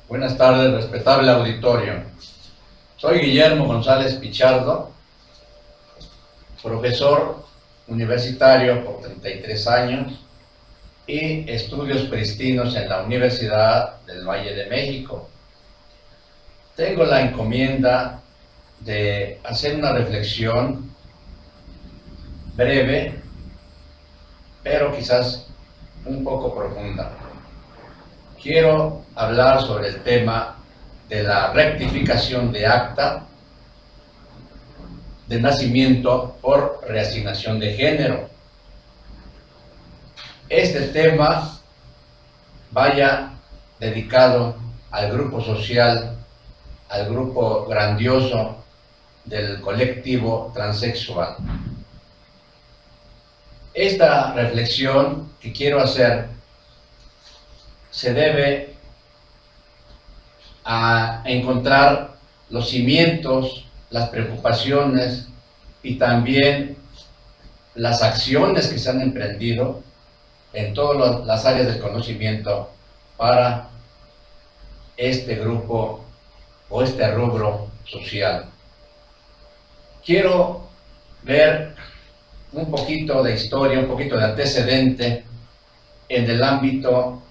Buenas tardes, respetable auditorio. Soy Guillermo González Pichardo, profesor universitario por 33 años y estudios pristinos en la Universidad del Valle de México. Tengo la encomienda de hacer una reflexión breve, pero quizás un poco profunda. Quiero hablar sobre el tema de la rectificación de acta de nacimiento por reasignación de género. Este tema vaya dedicado al grupo social, al grupo grandioso del colectivo transexual. Esta reflexión que quiero hacer se debe a encontrar los cimientos, las preocupaciones y también las acciones que se han emprendido en todas las áreas del conocimiento para este grupo o este rubro social. Quiero ver un poquito de historia, un poquito de antecedente en el ámbito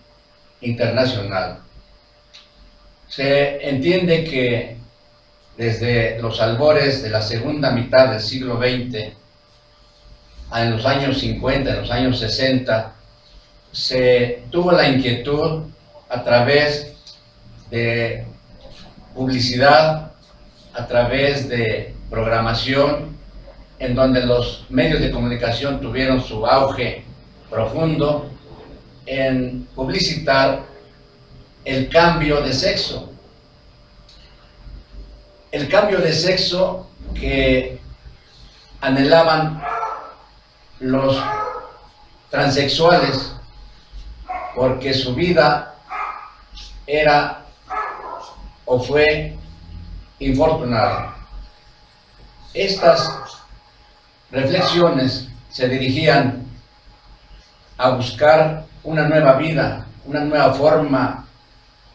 internacional. Se entiende que desde los albores de la segunda mitad del siglo XX, en los años 50, en los años 60, se tuvo la inquietud a través de publicidad, a través de programación, en donde los medios de comunicación tuvieron su auge profundo en publicitar el cambio de sexo. El cambio de sexo que anhelaban los transexuales, porque su vida era o fue infortunada. Estas reflexiones se dirigían a buscar una nueva vida, una nueva forma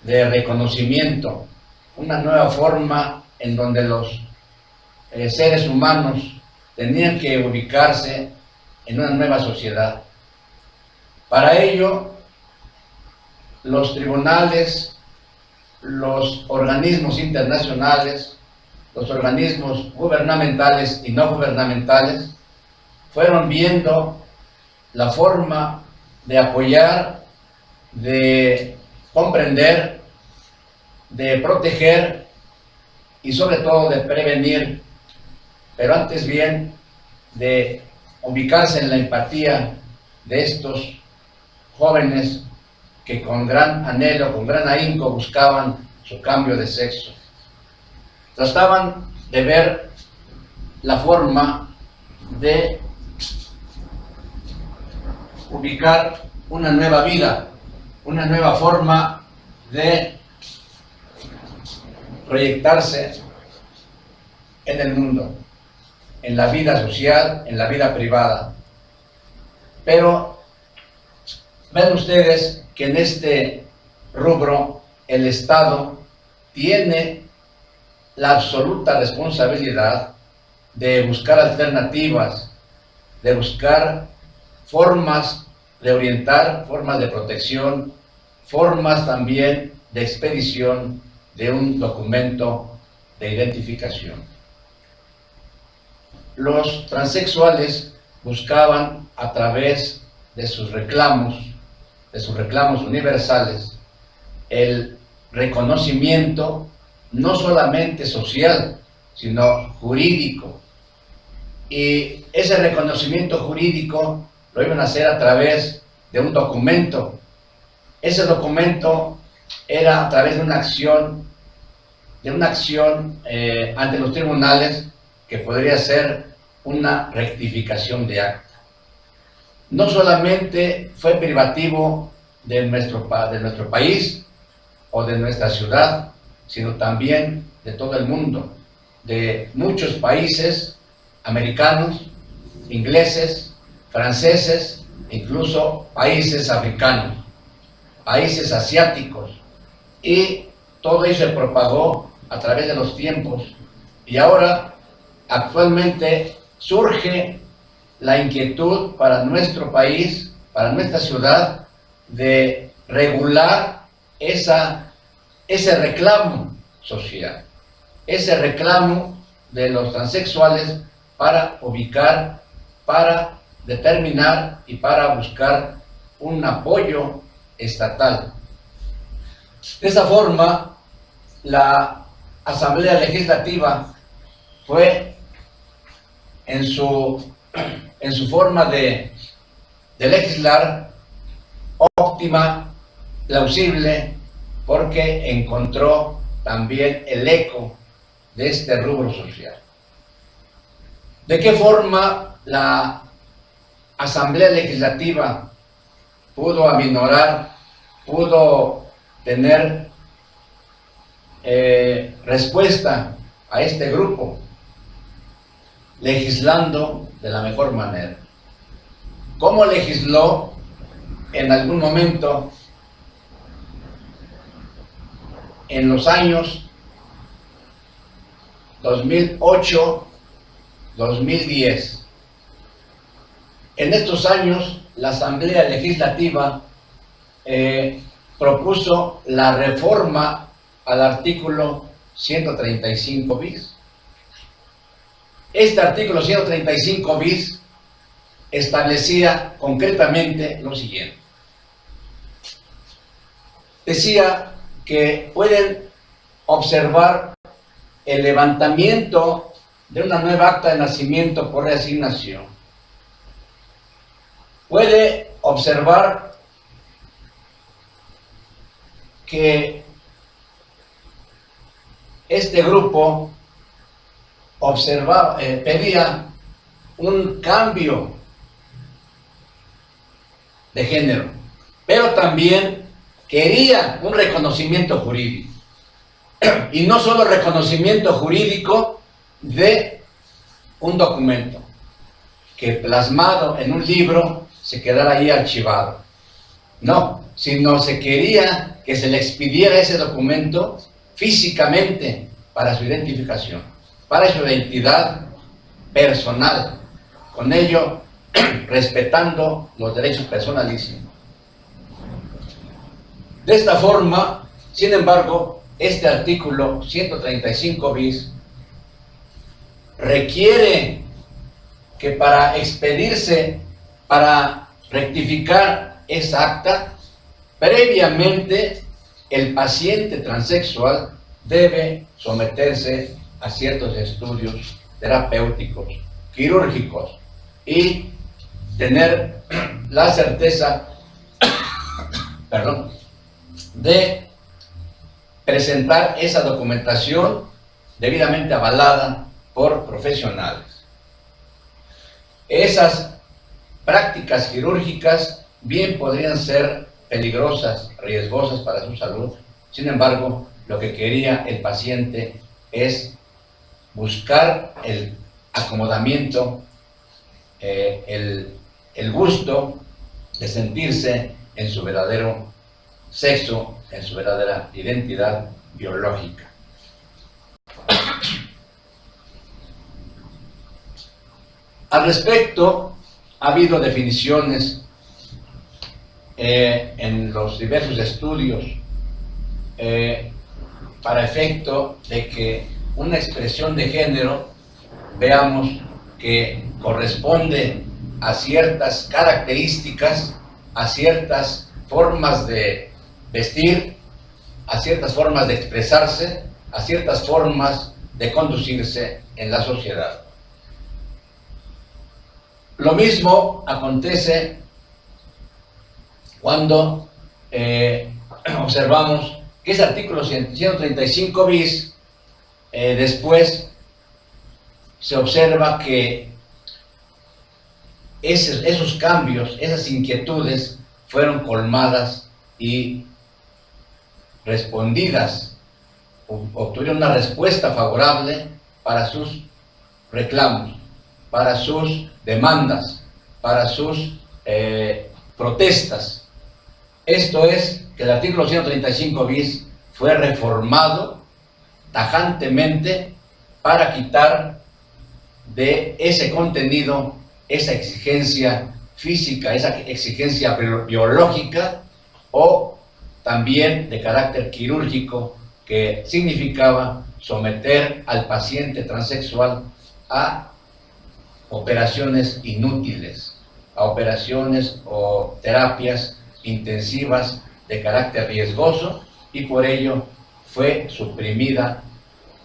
de reconocimiento, una nueva forma en donde los seres humanos tenían que ubicarse en una nueva sociedad. Para ello, los tribunales, los organismos internacionales, los organismos gubernamentales y no gubernamentales fueron viendo la forma de apoyar, de comprender, de proteger y sobre todo de prevenir, pero antes bien de ubicarse en la empatía de estos jóvenes que con gran anhelo, con gran ahínco buscaban su cambio de sexo. Trataban de ver la forma de ubicar una nueva vida, una nueva forma de proyectarse en el mundo, en la vida social, en la vida privada. Pero ven ustedes que en este rubro el Estado tiene la absoluta responsabilidad de buscar alternativas, de buscar formas de orientar, formas de protección, formas también de expedición de un documento de identificación. Los transexuales buscaban a través de sus reclamos universales, el reconocimiento no solamente social, sino jurídico. Y ese reconocimiento jurídico lo iban a hacer a través de un documento. Ese documento era a través de una acción ante los tribunales que podría ser una rectificación de acta. No solamente fue privativo de nuestro país o de nuestra ciudad, sino también de todo el mundo, de muchos países americanos, ingleses, franceses, incluso países africanos, países asiáticos y todo eso se propagó a través de los tiempos y ahora, actualmente, surge la inquietud para nuestro país, para nuestra ciudad, de regular ese reclamo social, ese reclamo de los transexuales para ubicar, para determinar y para buscar un apoyo estatal. De esa forma, la Asamblea Legislativa fue en su forma de legislar óptima, plausible, porque encontró también el eco de este rubro social. ¿De qué forma la Asamblea Legislativa pudo aminorar, pudo tener respuesta a este grupo? Legislando de la mejor manera. ¿Cómo legisló en algún momento en los años 2008-2010? En estos años, la Asamblea Legislativa propuso la reforma al artículo 135 bis. Este artículo 135 bis establecía concretamente lo siguiente. Decía que pueden observar el levantamiento de una nueva acta de nacimiento por reasignación. Puede observar que este grupo pedía un cambio de género, pero también quería un reconocimiento jurídico. Y no solo reconocimiento jurídico de un documento que plasmado en un libro se quedara ahí archivado. No, sino se quería que se le expidiera ese documento físicamente para su identificación, para su identidad personal, con ello respetando los derechos personalísimos. De esta forma, sin embargo, este artículo 135 bis requiere que para expedirse, para rectificar esa acta, previamente el paciente transexual debe someterse a ciertos estudios terapéuticos, quirúrgicos, y tener la certeza de presentar esa documentación debidamente avalada por profesionales. Esas prácticas quirúrgicas bien podrían ser peligrosas, riesgosas para su salud. Sin embargo, lo que quería el paciente es buscar el acomodamiento, el gusto de sentirse en su verdadero sexo, en su verdadera identidad biológica. Al respecto, ha habido definiciones en los diversos estudios para efecto de que una expresión de género, veamos que corresponde a ciertas características, a ciertas formas de vestir, a ciertas formas de expresarse, a ciertas formas de conducirse en la sociedad. Lo mismo acontece cuando observamos que ese artículo 135 bis, después se observa que esos cambios, esas inquietudes fueron colmadas y respondidas, obtuvieron una respuesta favorable para sus reclamos, para sus demandas, para sus protestas. Esto es que el artículo 135 bis fue reformado tajantemente para quitar de ese contenido esa exigencia física, esa exigencia biológica o también de carácter quirúrgico, que significaba someter al paciente transexual a operaciones inútiles, a operaciones o terapias intensivas de carácter riesgoso, y por ello fue suprimida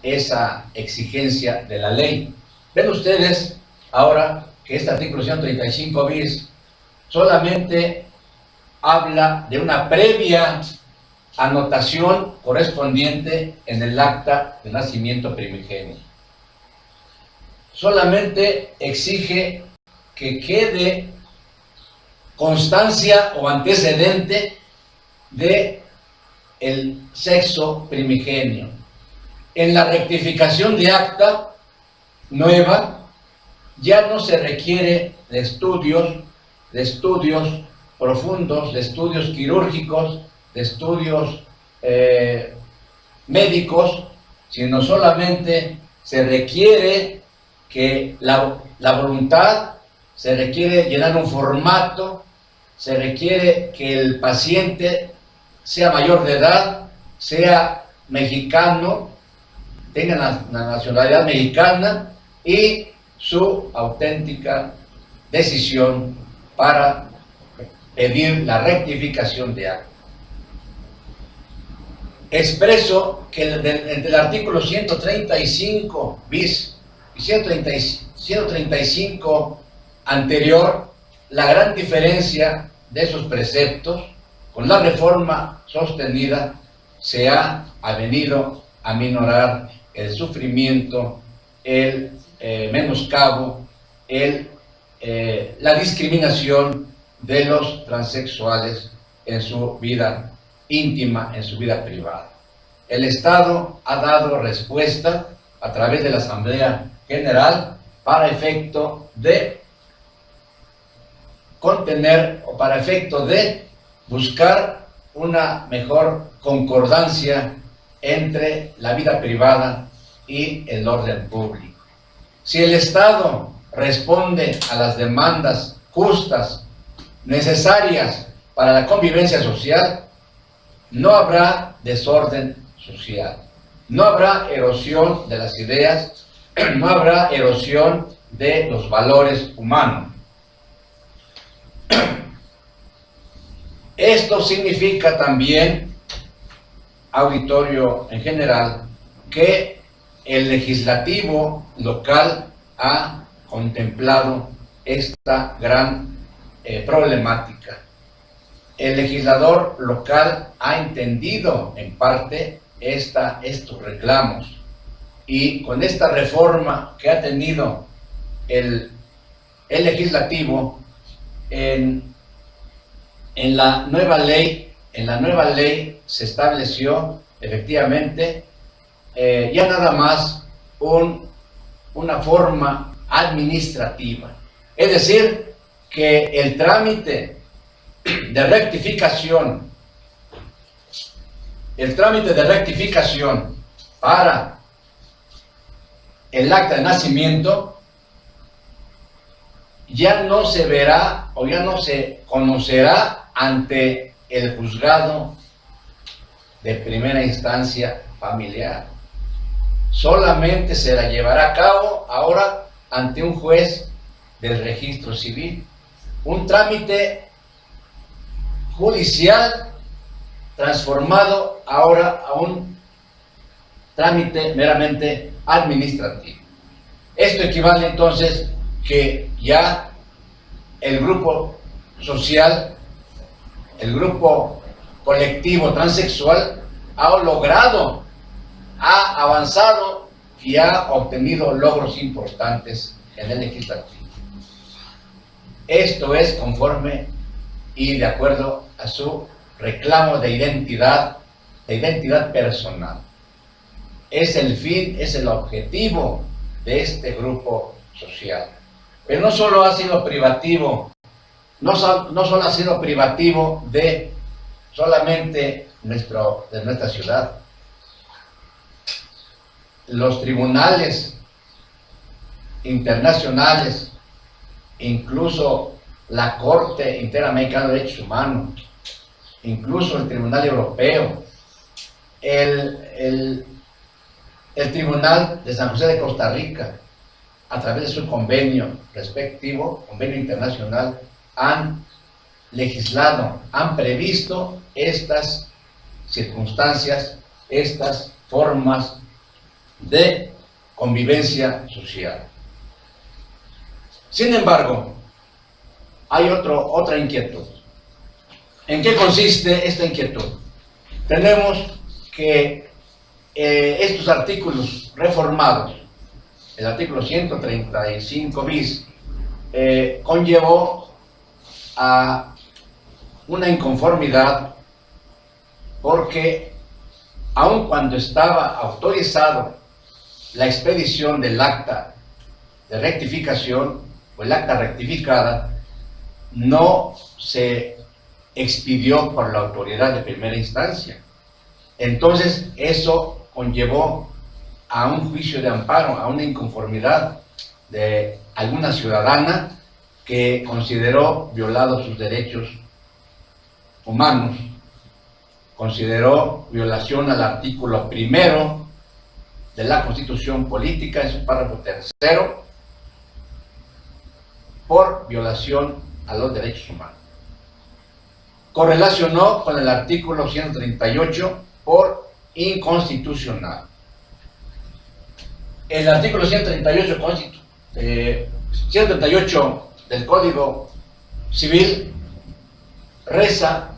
esa exigencia de la ley. Ven ustedes ahora que este artículo 135 bis solamente habla de una previa anotación correspondiente en el acta de nacimiento primigenio. Solamente exige que quede constancia o antecedente de el sexo primigenio. En la rectificación de acta nueva ya no se requiere de estudios profundos, de estudios quirúrgicos, de estudios médicos, sino solamente se requiere que la voluntad, se requiere llenar un formato, se requiere que el paciente sea mayor de edad, sea mexicano, tenga la nacionalidad mexicana y su auténtica decisión para pedir la rectificación de acta. Expreso que entre el artículo 135 bis y 135 anterior, la gran diferencia de esos preceptos con la reforma sostenida se ha venido a minorar el sufrimiento, el menoscabo, la discriminación de los transexuales en su vida íntima, en su vida privada. El Estado ha dado respuesta a través de la Asamblea General para efecto de contener o para efecto de buscar una mejor concordancia entre la vida privada y el orden público. Si el Estado responde a las demandas justas, necesarias para la convivencia social, no habrá desorden social, no habrá erosión de las ideas, no habrá erosión de los valores humanos. Esto significa también, auditorio en general, que el legislativo local ha contemplado esta gran problemática. El legislador local ha entendido en parte estos reclamos, y con esta reforma que ha tenido el legislativo en la nueva ley se estableció efectivamente ya nada más una forma administrativa, es decir, que el trámite de rectificación para el acta de nacimiento ya no se verá o ya no se conocerá ante el juzgado de primera instancia familiar. Solamente se la llevará a cabo ahora ante un juez del registro civil. Un trámite judicial transformado ahora a un trámite meramente administrativo. Esto equivale entonces que ya el grupo social, el grupo colectivo transexual ha logrado, ha avanzado y ha obtenido logros importantes en el legislativo. Esto es conforme y de acuerdo a su reclamo de identidad personal. Es el fin, es el objetivo de este grupo social. Pero no solo ha sido privativo, no solo ha sido privativo de solamente de nuestra ciudad, los tribunales internacionales, incluso la Corte Interamericana de Derechos Humanos, incluso el Tribunal Europeo, el Tribunal de San José de Costa Rica, a través de su convenio respectivo, convenio internacional, han legislado, han previsto estas circunstancias, estas formas de convivencia social. Sin embargo, hay otra inquietud. ¿En qué consiste esta inquietud? Tenemos que estos artículos reformados, el artículo 135 bis, conllevó a una inconformidad, porque aun cuando estaba autorizado la expedición del acta de rectificación o el acta rectificada, no se expidió por la autoridad de primera instancia. Entonces eso conllevó a un juicio de amparo, a una inconformidad de alguna ciudadana que consideró violados sus derechos humanos, consideró violación al artículo 1 de la Constitución Política en su párrafo 3 por violación a los derechos humanos. Correlacionó con el artículo 138 por inconstitucional. El artículo 138 del Código Civil rezaba,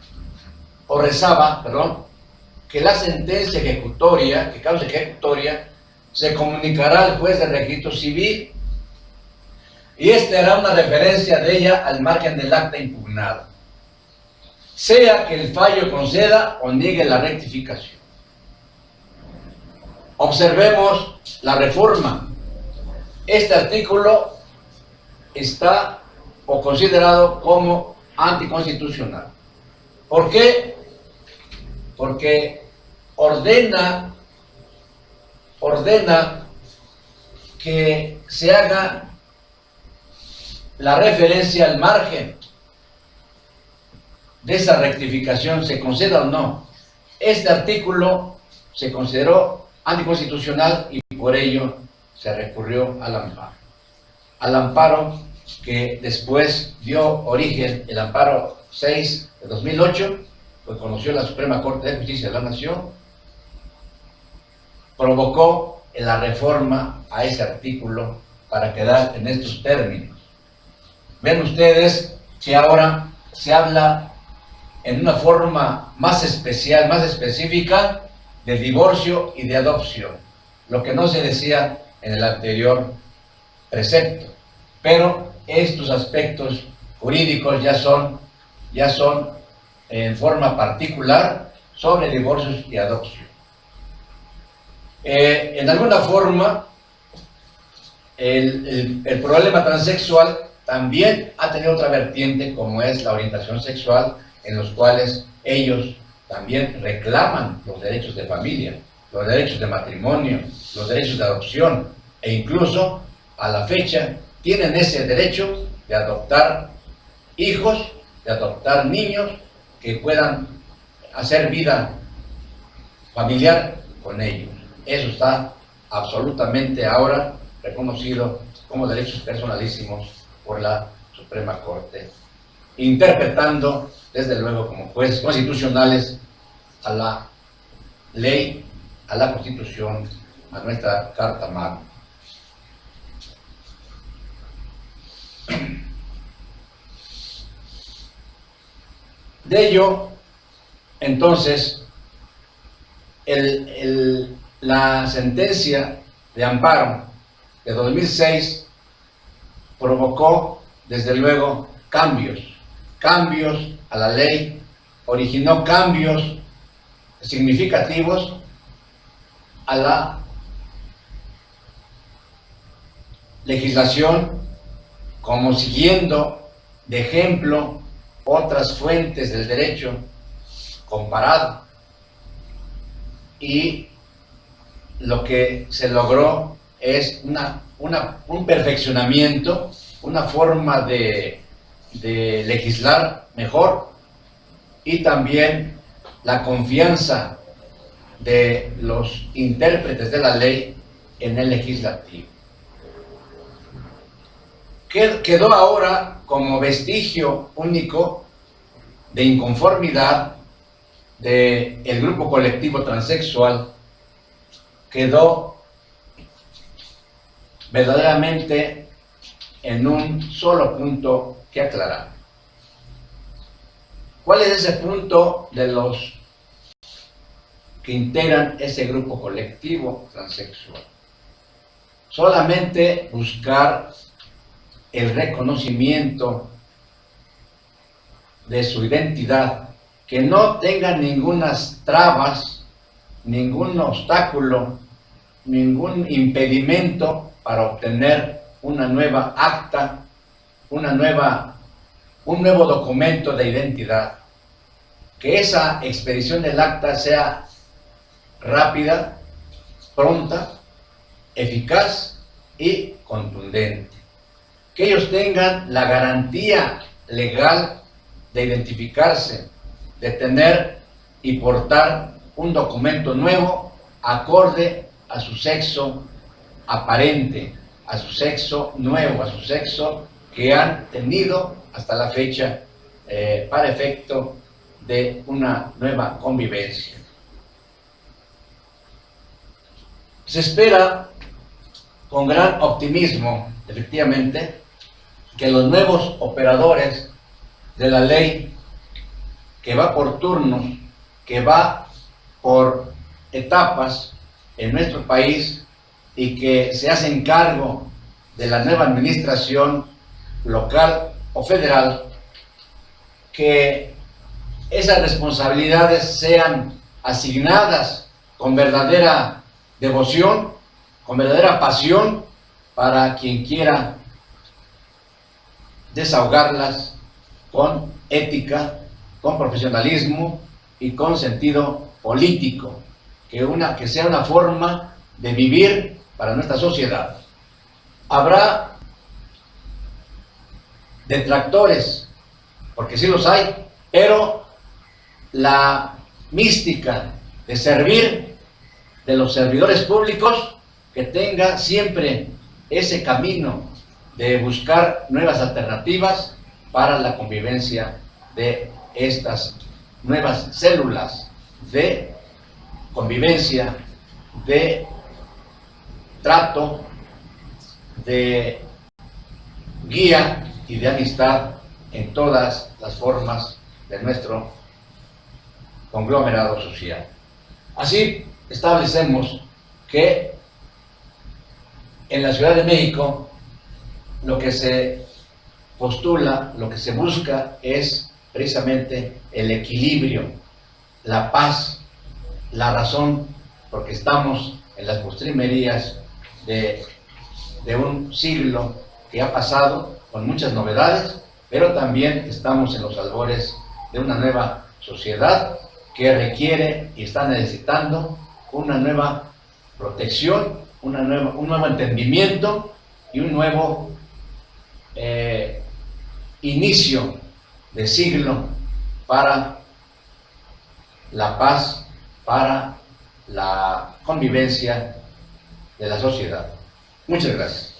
que la sentencia ejecutoria, que causa ejecutoria, se comunicará al juez de registro civil, y esta era una referencia de ella al margen del acta impugnado, sea que el fallo conceda o niegue la rectificación. Observemos la reforma. Este artículo está considerado como anticonstitucional. ¿Por qué? Porque ordena que se haga la referencia al margen de esa rectificación, se conceda o no. Este artículo se consideró anticonstitucional y por ello se recurrió al amparo. Al amparo que después dio origen, el amparo 6 de 2008, pues conoció la Suprema Corte de Justicia de la Nación, provocó la reforma a ese artículo para quedar en estos términos. Ven ustedes que ahora se habla en una forma más especial, más específica, de divorcio y de adopción, lo que no se decía en el anterior precepto. Pero estos aspectos jurídicos ya son en forma particular sobre divorcios y adopción. En alguna forma, el problema transexual también ha tenido otra vertiente, como es la orientación sexual, en los cuales ellos también reclaman los derechos de familia, los derechos de matrimonio, los derechos de adopción, e incluso a la fecha tienen ese derecho de adoptar hijos, de adoptar niños que puedan hacer vida familiar con ellos. Eso está absolutamente ahora reconocido como derechos personalísimos por la Suprema Corte, interpretando desde luego como jueces constitucionales a la ley, a la Constitución, a nuestra Carta Magna. De ello, entonces, la sentencia de amparo de 2006 provocó, desde luego, cambios a la ley, originó cambios significativos a la legislación, como siguiendo de ejemplo otras fuentes del derecho comparado, y lo que se logró es un perfeccionamiento, una forma de legislar mejor, y también la confianza de los intérpretes de la ley en el legislativo. Quedó ahora como vestigio único de inconformidad del grupo colectivo transexual, quedó verdaderamente en un solo punto que aclarar. ¿Cuál es ese punto de los que integran ese grupo colectivo transexual? Solamente buscar el reconocimiento de su identidad, que no tenga ninguna trabas, ningún obstáculo, ningún impedimento para obtener una nueva acta, un nuevo documento de identidad. Que esa expedición del acta sea rápida, pronta, eficaz y contundente. Que ellos tengan la garantía legal de identificarse, de tener y portar un documento nuevo acorde a su sexo aparente, a su sexo nuevo, a su sexo que han tenido hasta la fecha para efecto de una nueva convivencia. Se espera con gran optimismo, efectivamente, que los nuevos operadores de la ley, que va por turnos, que va por etapas en nuestro país y que se hacen cargo de la nueva administración local o federal, que esas responsabilidades sean asignadas con verdadera devoción, con verdadera pasión para quien quiera desahogarlas con ética, con profesionalismo y con sentido político, que sea una forma de vivir para nuestra sociedad. Habrá detractores, porque sí los hay, pero la mística de servir de los servidores públicos, que tenga siempre ese camino de buscar nuevas alternativas para la convivencia de estas nuevas células de convivencia, de trato, de guía y de amistad en todas las formas de nuestro conglomerado social. Así establecemos que en la Ciudad de México lo que se postula, lo que se busca es precisamente el equilibrio, la paz, la razón, porque estamos en las postrimerías de un siglo que ha pasado con muchas novedades, pero también estamos en los albores de una nueva sociedad que requiere y está necesitando una nueva protección, un nuevo entendimiento y un nuevo inicio de siglo para la paz, para la convivencia de la sociedad. Muchas gracias.